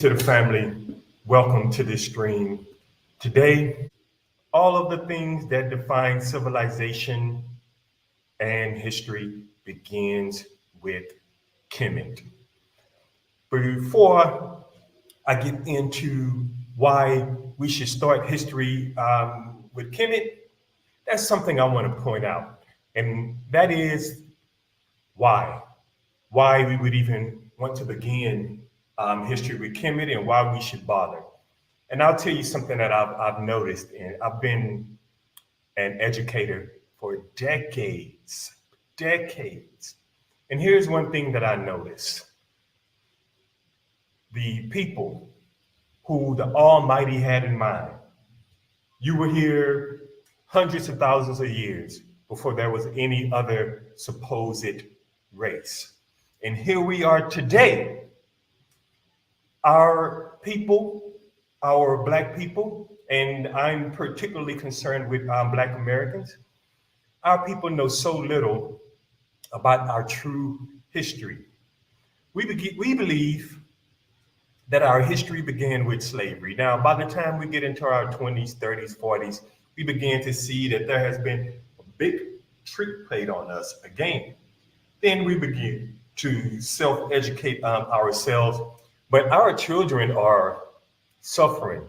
To the family, welcome to this stream. Today, all of the things that define civilization and history begins with Kemet. Before I get into why we should start history with Kemet, that's something I want to point out, and that is why. Why we would even want to begin history with Kemet and why we should bother. And I'll tell you something that I've noticed, and I've been an educator for decades, decades. And here's one thing that I noticed. The people who the Almighty had in mind, you were here hundreds of thousands of years before there was any other supposed race. And here we are today. Our people, our Black people, and I'm particularly concerned with Black Americans, our people know so little about our true history. We believe that our history began with slavery. Now, by the time we get into our 20s, 30s, 40s, we begin to see that there has been a big trick played on us again. Then we begin to self-educate ourselves, but our children are suffering.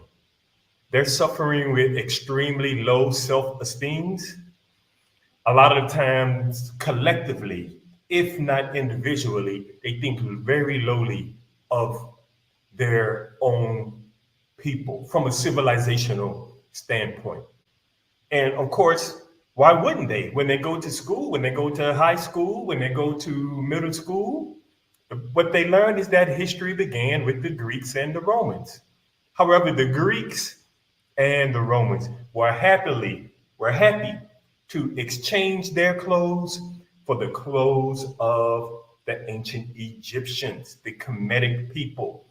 They're suffering with extremely low self-esteems. A lot of times, collectively, if not individually, they think very lowly of their own people from a civilizational standpoint. And of course, why wouldn't they? When they go to school, when they go to high school, when they go to middle school, what they learn is that history began with the Greeks and the Romans. However, the Greeks and the Romans were happy to exchange their clothes for the clothes of the ancient Egyptians, the Kemetic people.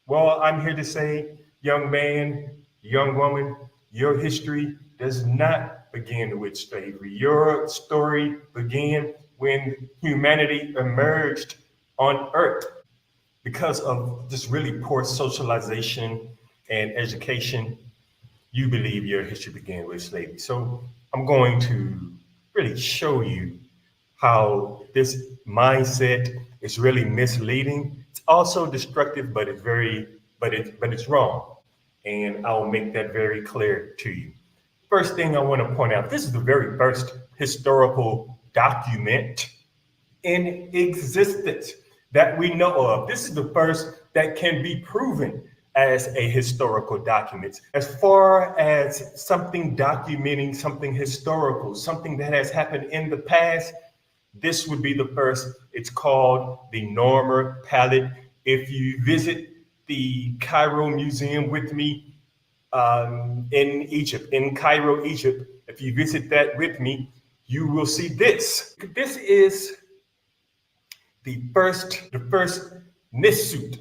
Well, I'm here to say, young man, young woman, your history does not begin with slavery. Your story began when humanity emerged on Earth. Because of this really poor socialization and education, you believe your history began with slavery. So I'm going to really show you how this mindset is really misleading. It's also destructive, but it's wrong. And I'll make that very clear to you. First thing I want to point out, this is the very first historical document in existence that we know of. This is the first that can be proven as a historical document. As far as something documenting something historical, something that has happened in the past, this would be the first. It's called the Narmer palette. If you visit the Cairo Museum with me in Egypt, in Cairo, Egypt, if you visit that with me, you will see this. This is the first Nisut,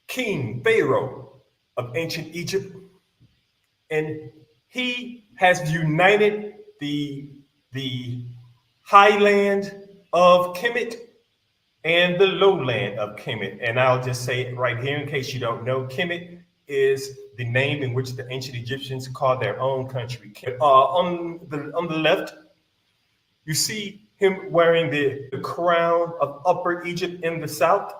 king, pharaoh of ancient Egypt. And he has united the highland of Kemet and the lowland of Kemet. And I'll just say it right here in case you don't know, Kemet is the name in which the ancient Egyptians called their own country. On the left, you see him wearing the crown of Upper Egypt in the south.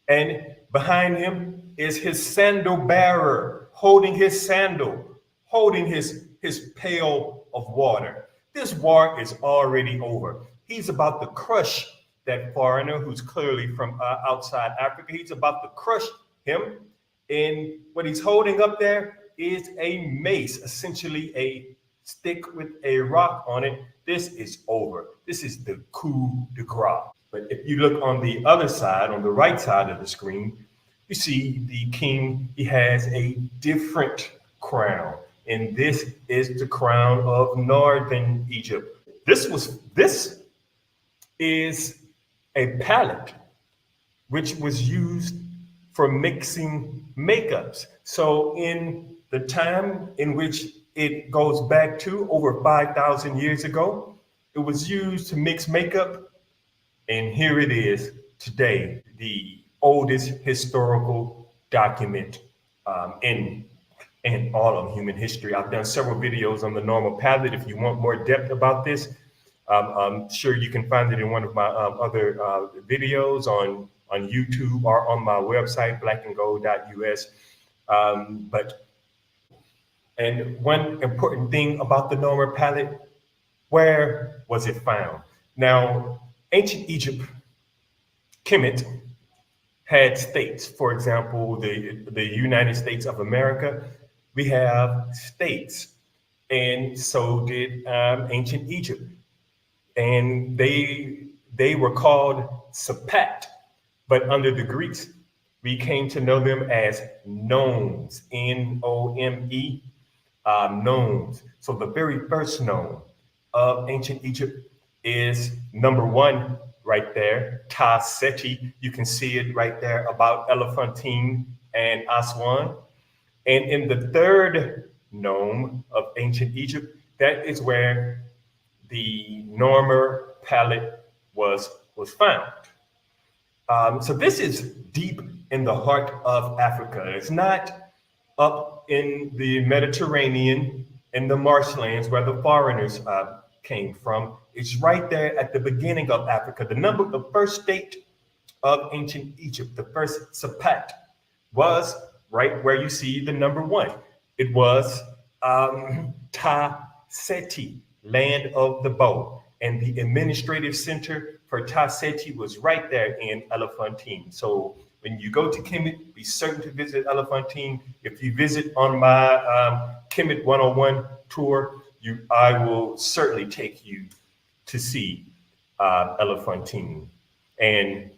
And behind him is his sandal bearer, holding his sandal, holding his pail of water. This war is already over. He's about to crush that foreigner who's clearly from outside Africa. He's about to crush him. And what he's holding up there is a mace, essentially a stick with a rock on it. This is over. This is the coup de grace. But if you look on the other side, on the right side of the screen, you see the king. He has a different crown. And this is the crown of Northern Egypt. This is a palette which was used for mixing makeups. So in the time in which it goes back to over 5,000 years ago, it was used to mix makeup. And here it is today, the oldest historical document in all of human history. I've done several videos on the normal palette. If you want more depth about this, I'm sure you can find it in one of my other videos on YouTube or on my website, blackandgold.us. And one important thing about the Norman palette, where was it found? Now, ancient Egypt, Kemet, had states. For example, the United States of America, we have states, and so did ancient Egypt. And they were called Sapat, but under the Greeks, we came to know them as nomes, Nome, nomes. So the very first nome of ancient Egypt is number one right there, Ta Seti. You can see it right there about Elephantine and Aswan. And in the third nome of ancient Egypt, that is where the Norman palette was found. So this is deep in the heart of Africa. It's not up in the Mediterranean, in the marshlands where the foreigners came from. It's right there at the beginning of Africa. The first state of ancient Egypt, the first Sapat, was right where you see the number one. It was Ta Seti, land of the bow. And the administrative center for Ta Seti was right there in Elephantine. So when you go to Kemet, be certain to visit Elephantine. If you visit on my Kemet 101 tour, I will certainly take you to see Elephantine. And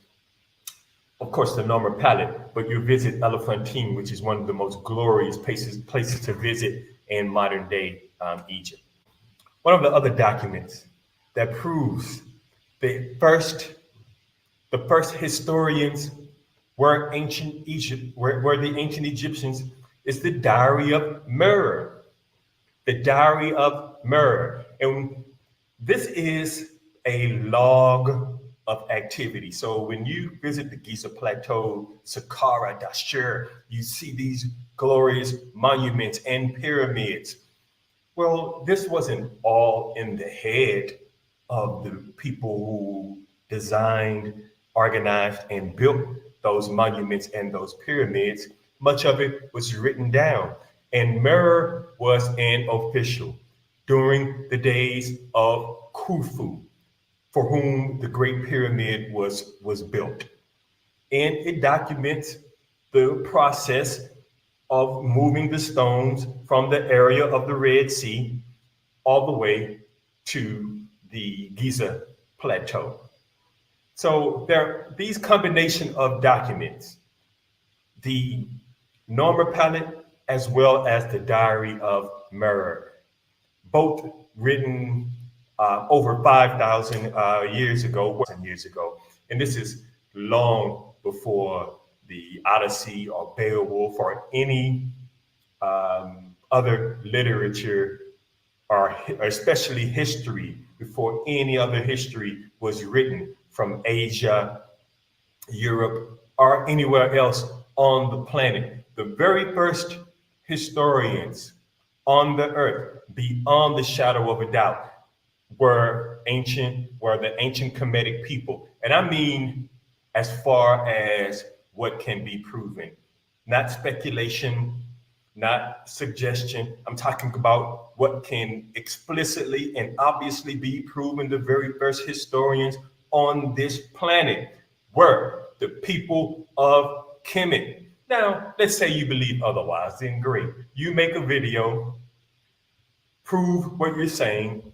of course, the Norman palette, but you visit Elephantine, which is one of the most glorious places to visit in modern day Egypt. One of the other documents that proves the first historians were ancient Egypt, were the ancient Egyptians, is the Diary of Mer. The Diary of Mer. And this is a log of activity. So when you visit the Giza Plateau, Saqqara, Dashur, you see these glorious monuments and pyramids. Well, this wasn't all in the head of the people who designed, organized, and built those monuments and those pyramids. Much of it was written down. And Mer was an official during the days of Khufu, for whom the Great Pyramid was built. And it documents the process of moving the stones from the area of the Red Sea all the way to the Giza Plateau. So these combination of documents, the Norman palette as well as the Diary of Mer, both written over 5,000 years ago. And this is long before the Odyssey or Beowulf or any other literature, or especially history, before any other history was written from Asia, Europe, or anywhere else on the planet. The very first historians on the earth, beyond the shadow of a doubt, were the ancient Kemetic people. And I mean, as far as what can be proven, not speculation, not suggestion. I'm talking about what can explicitly and obviously be proven. The very first historians on this planet were the people of Kemet. Now, let's say you believe otherwise, then great. You make a video, prove what you're saying,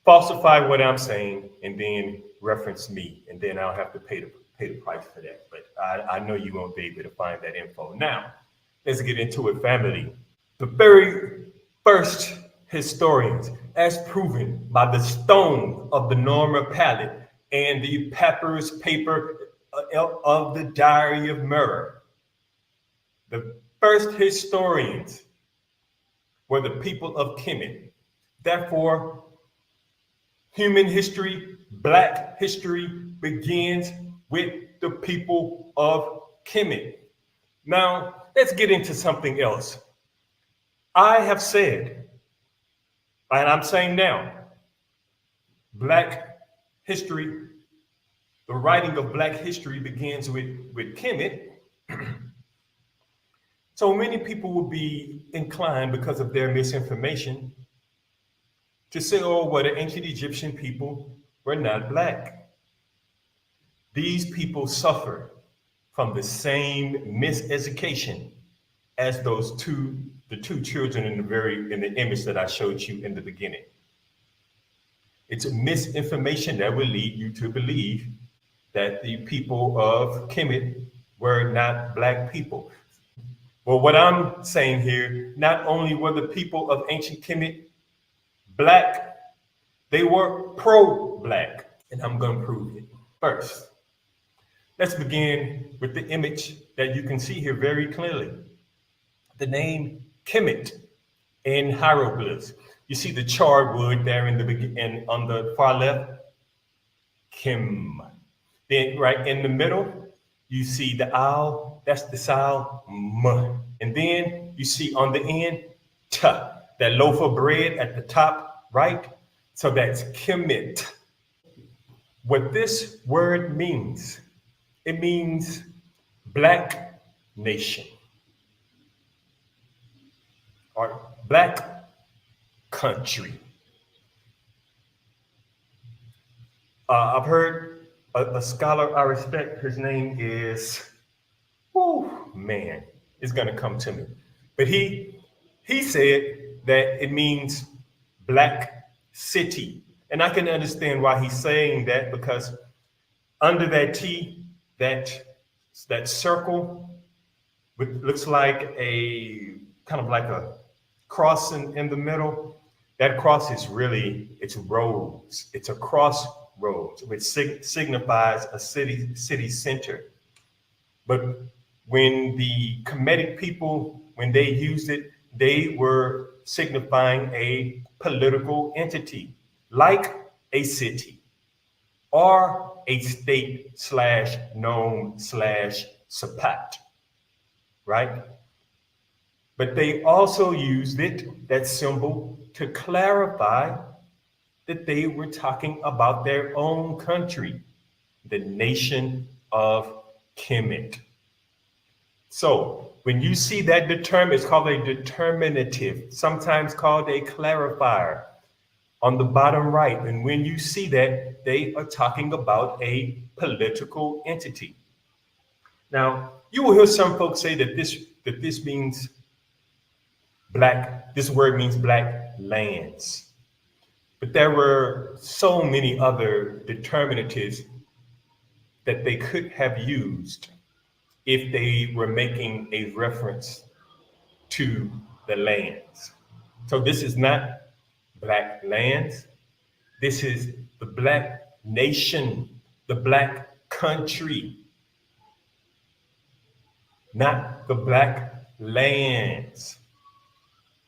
falsify what I'm saying, and then reference me, and then I'll have to pay the price for that. But I know you won't be able to find that info. Now, let's get into it, family. The very first historians, as proven by the stone of the Norman palette and the papyrus paper of the Diary of Mer, the first historians were the people of Kemet. Therefore, human history, Black history, begins with the people of Kemet. Now, let's get into something else. I have said, and I'm saying now, Black history, the writing of Black history begins with Kemet. So many people will be inclined because of their misinformation to say, oh, well, the ancient Egyptian people were not Black. These people suffer from the same miseducation as the two children in the image that I showed you in the beginning. It's a misinformation that will lead you to believe that the people of Kemet were not Black people. Well, what I'm saying here, not only were the people of ancient Kemet Black, they were pro-Black, and I'm going to prove it. First, let's begin with the image that you can see here very clearly. The name Kemet in hieroglyphs. You see the charred wood there and on the far left, Kim. Then right in the middle, you see the owl, that's the sound M. And then you see on the end, T, that loaf of bread at the top right. So that's Kemet. What this word means, it means Black nation or Black country. I've heard a scholar I respect, his name is, oh man, it's gonna come to me. But he said that it means Black city. And I can understand why he's saying that, because under that T, that circle, which looks like a kind of like a cross in the middle, that cross is really, it's roads. It's a crossroads, which signifies a city center. But when the Kemetic people, when they used it, they were signifying a political entity, like a city or a state slash nome slash sapat, right? But they also used it, that symbol, to clarify that they were talking about their own country, the nation of Kemet. So when you see that it's called a determinative, sometimes called a clarifier on the bottom right. And when you see that, they are talking about a political entity. Now, you will hear some folks say that this means Black, this word means Black lands. But there were so many other determinatives that they could have used if they were making a reference to the lands. So this is not Black lands. This is the Black nation, the Black country, not the Black lands.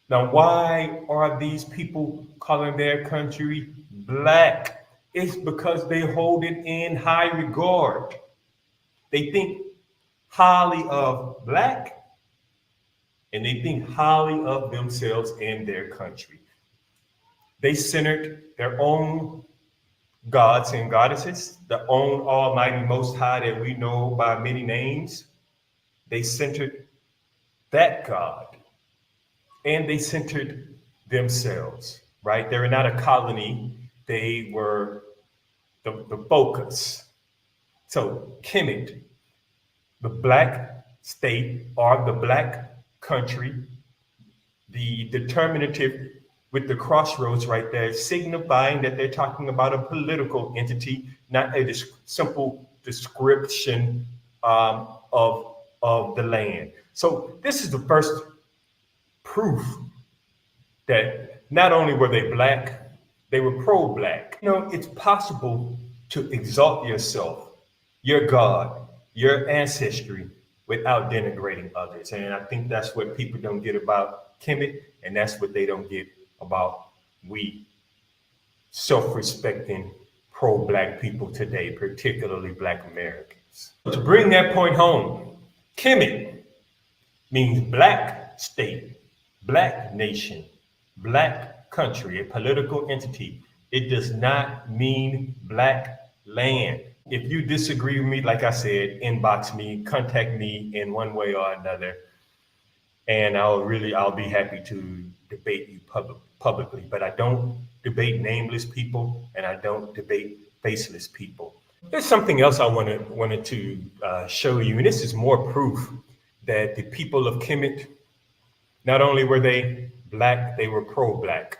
Now, why are these people calling their country Black? It's because they hold it in high regard. They think highly of Black, and they think highly of themselves and their country. They centered their own gods and goddesses, the own Almighty Most High that we know by many names. They centered that God, and they centered themselves, right? They were not a colony, they were the focus. So Kemet, the Black state or the Black country, the determinative with the crossroads right there, signifying that they're talking about a political entity, not a simple description of the land. So this is the first proof that not only were they Black, they were pro-Black. You know, it's possible to exalt yourself, your God, your ancestry, without denigrating others. And I think that's what people don't get about Kemet, and that's what they don't get about we self-respecting pro-Black people today, particularly Black Americans. To bring that point home, Kemet means black state, black nation, black country, a political entity. It does not mean black land. If you disagree with me, like I said, inbox me, contact me in one way or another, and I'll be happy to debate you publicly. But I don't debate nameless people, and I don't debate faceless people. There's something else I wanted to show you, and this is more proof that the people of Kemet, not only were they black, they were pro-black.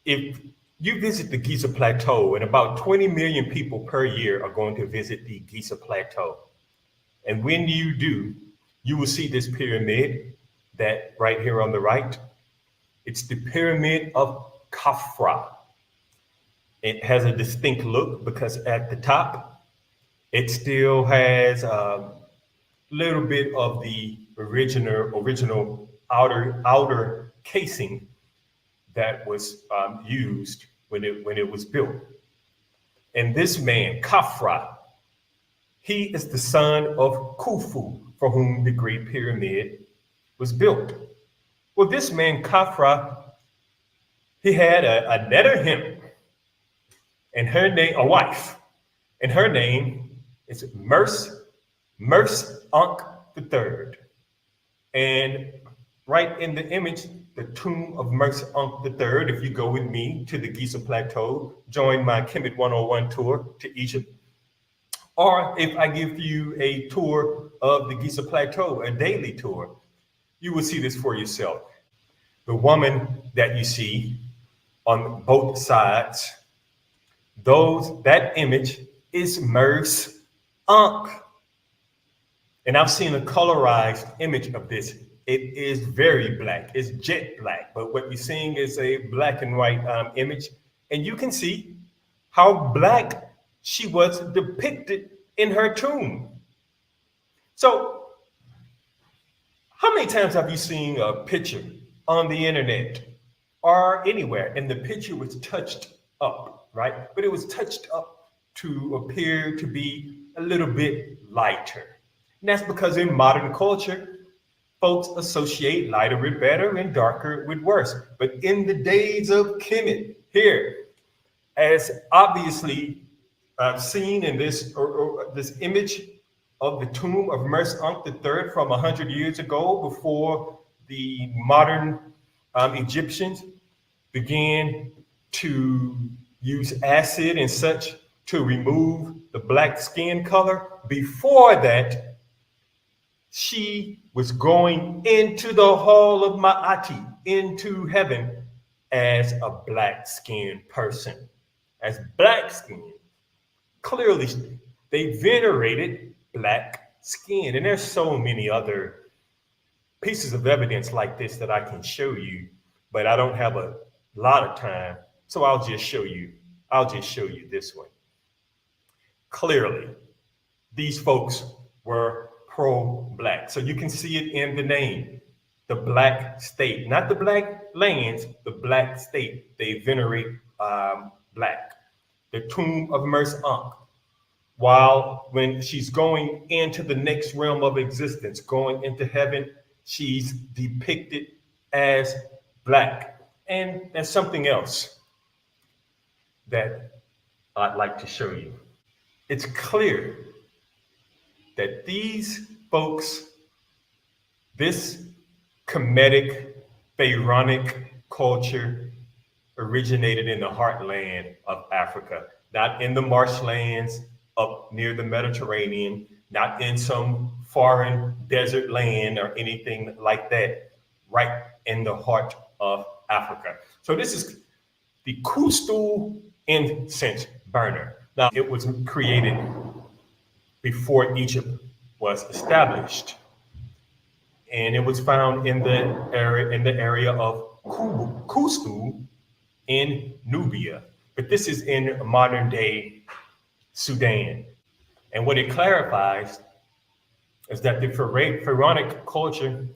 If you visit the Giza Plateau, and about 20 million people per year are going to visit the Giza Plateau. And when you do, you will see this pyramid that right here on the right. It's the Pyramid of Khafra. It has a distinct look because at the top, it still has a little bit of the original outer casing that was used when it was built. And this man, Khafra, he is the son of Khufu, for whom the Great Pyramid was built. Well, this man, Khafra, he had a Neterhimp, and her name, a wife, and her name is Merce Ankh III. And right in the image, the tomb of Merce Ankh III, if you go with me to the Giza Plateau, join my Kemet 101 tour to Egypt. Or if I give you a tour of the Giza Plateau, a daily tour, you will see this for yourself. The woman that you see on both sides, that image is Merce Ankh. And I've seen a colorized image of this. It is very black, it's jet black, but what you're seeing is a black and white image. And you can see how black she was depicted in her tomb. So how many times have you seen a picture on the internet or anywhere and the picture was touched up, right? But it was touched up to appear to be a little bit lighter. And that's because in modern culture, folks associate lighter with better and darker with worse. But in the days of Kemet here, as obviously seen in this this image of the tomb of Merce Ankh III from 100 years ago, before the modern Egyptians began to use acid and such to remove the black skin color. Before that, she was going into the hall of Ma'ati, into heaven, as a black skinned person, as black skin. Clearly, they venerated black skin. And there's so many other pieces of evidence like this that I can show you, but I don't have a lot of time. So I'll just show you this one. Clearly, these folks were pro-black. So you can see it in the name, the black state, not the black lands, the black state. They venerate black. The tomb of Merce Ankh. While when she's going into the next realm of existence, going into heaven, she's depicted as black. And there's something else that I'd like to show you. It's clear that these folks, this Kemetic, Pharaonic culture originated in the heartland of Africa, not in the marshlands up near the Mediterranean, not in some foreign desert land or anything like that, right in the heart of Africa. So this is the Khustul incense burner. Now, it was created before Egypt was established, and it was found in the area of Khustul in Nubia. But this is in modern day Sudan. And what it clarifies is that the Pharaonic culture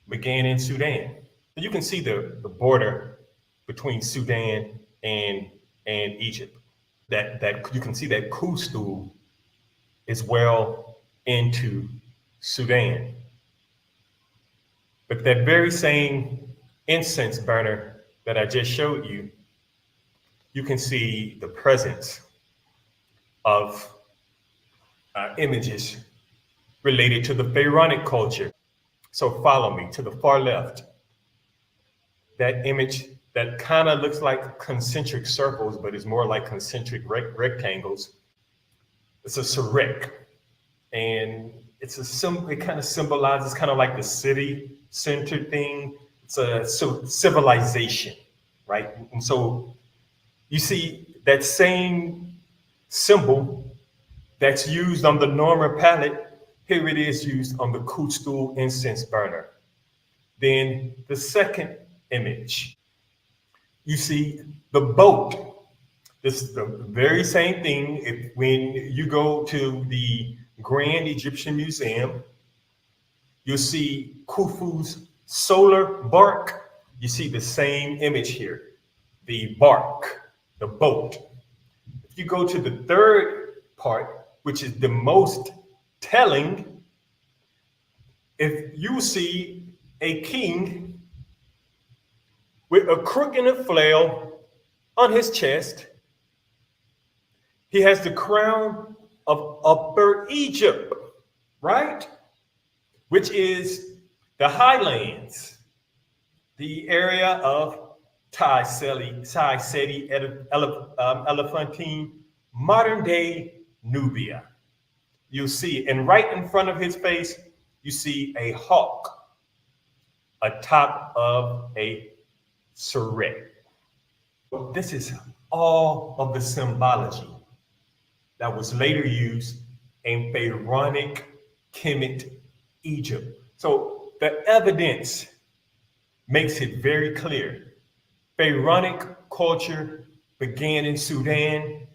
began in Sudan. You can see the border between Sudan and Egypt. That you can see that Khustul is well into Sudan. But that very same incense burner that I just showed you, you can see the presence of images related to the Pharaonic culture. So follow me to the far left. That image that kind of looks like concentric circles, but is more like concentric rectangles. It's a sarek, and it kind of symbolizes kind of like the city center thing. It's a civilization, right? And so you see that same symbol that's used on the Norma palette. Here it is used on the Kutsul incense burner. Then the second image, you see the boat. This is the very same thing. When you go to the Grand Egyptian Museum, you'll see Khufu's solar bark. You see the same image here, the bark, the boat. If you go to the third part, which is the most telling, if you see a king with a crook and a flail on his chest, he has the crown of Upper Egypt, right? Which is the highlands, the area of Tai-Seti, Elephantine, modern day Nubia. You'll see, and right in front of his face, you see a hawk atop of a sarek. This is all of the symbology that was later used in Pharaonic Kemet Egypt. So the evidence makes it very clear. Pharaonic culture began in Sudan.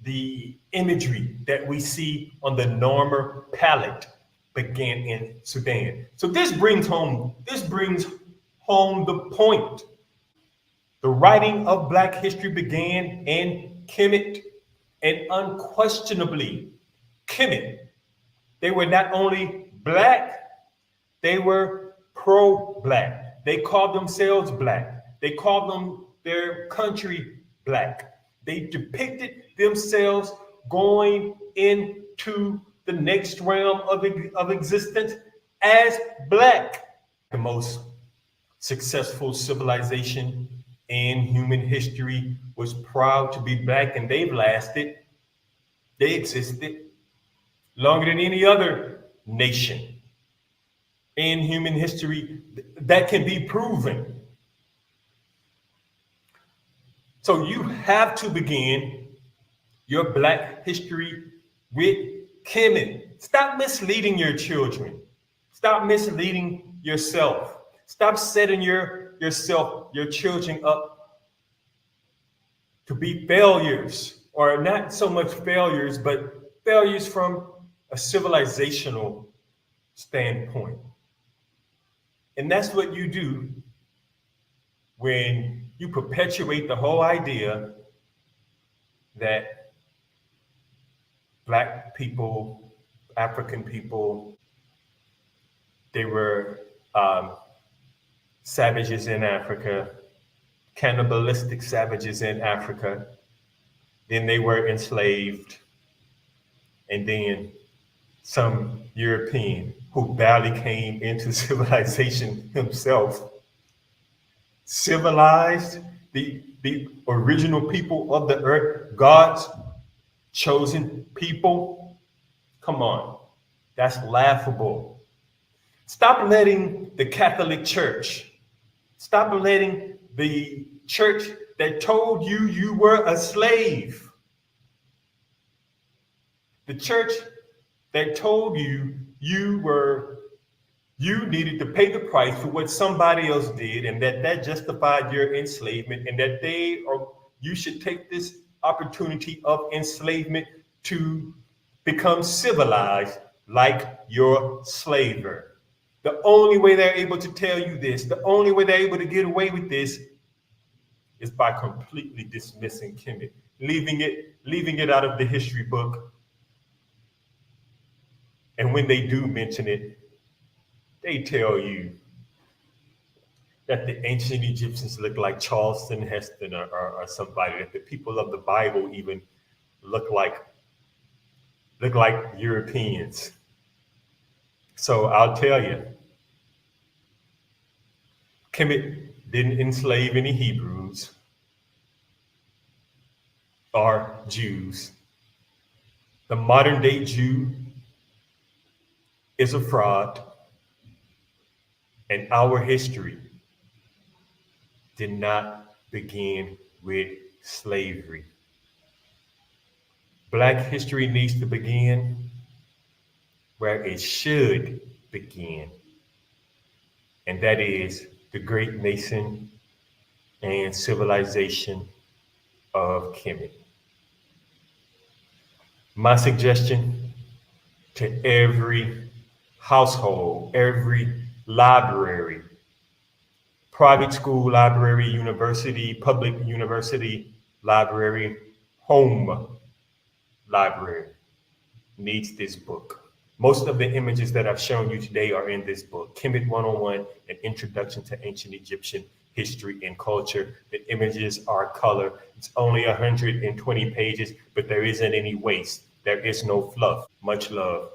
The imagery that we see on the Norma palette began in Sudan. So this brings home the point. The writing of Black history began in Kemet, and unquestionably, Kemet, they were not only Black, they were pro-Black. They called themselves Black. They called their country Black. They depicted themselves going into the next realm of existence as Black. The most successful civilization in human history was proud to be Black, and they've lasted. They existed longer than any other nation in human history. That can be proven. So you have to begin your Black history with Kemet. Stop misleading your children. Stop misleading yourself. Stop setting your children up to be failures, or not so much failures, but failures from a civilizational standpoint. And that's what you do when you perpetuate the whole idea that Black people, African people, they were savages in Africa, cannibalistic savages in Africa. Then they were enslaved. And then some European who barely came into civilization himself civilized the original people of the earth, God's chosen people. Come on, that's laughable. Stop letting the Catholic Church, stop letting the church that told you you were a slave, the church that told you you needed to pay the price for what somebody else did, and that justified your enslavement, and that you should take this opportunity of enslavement to become civilized like your slaver. The only way they're able to tell you this, the only way they're able to get away with this, is by completely dismissing Kemet, leaving it out of the history book. And when they do mention it, they tell you that the ancient Egyptians look like Charleston Heston or somebody, that the people of the Bible even look like Europeans. So I'll tell you, Kemet didn't enslave any Hebrews or Jews. The modern day Jew is a fraud, and our history did not begin with slavery. Black history needs to begin where it should begin, and that is the great nation and civilization of Kemet. My suggestion to every household, every library, private school library, university, public university library, home library, needs this book. Most of the images that I've shown you today are in this book, Kemet 101, An Introduction to Ancient Egyptian History and Culture. The images are color. It's only 120 pages, but there isn't any waste. There is no fluff. Much love.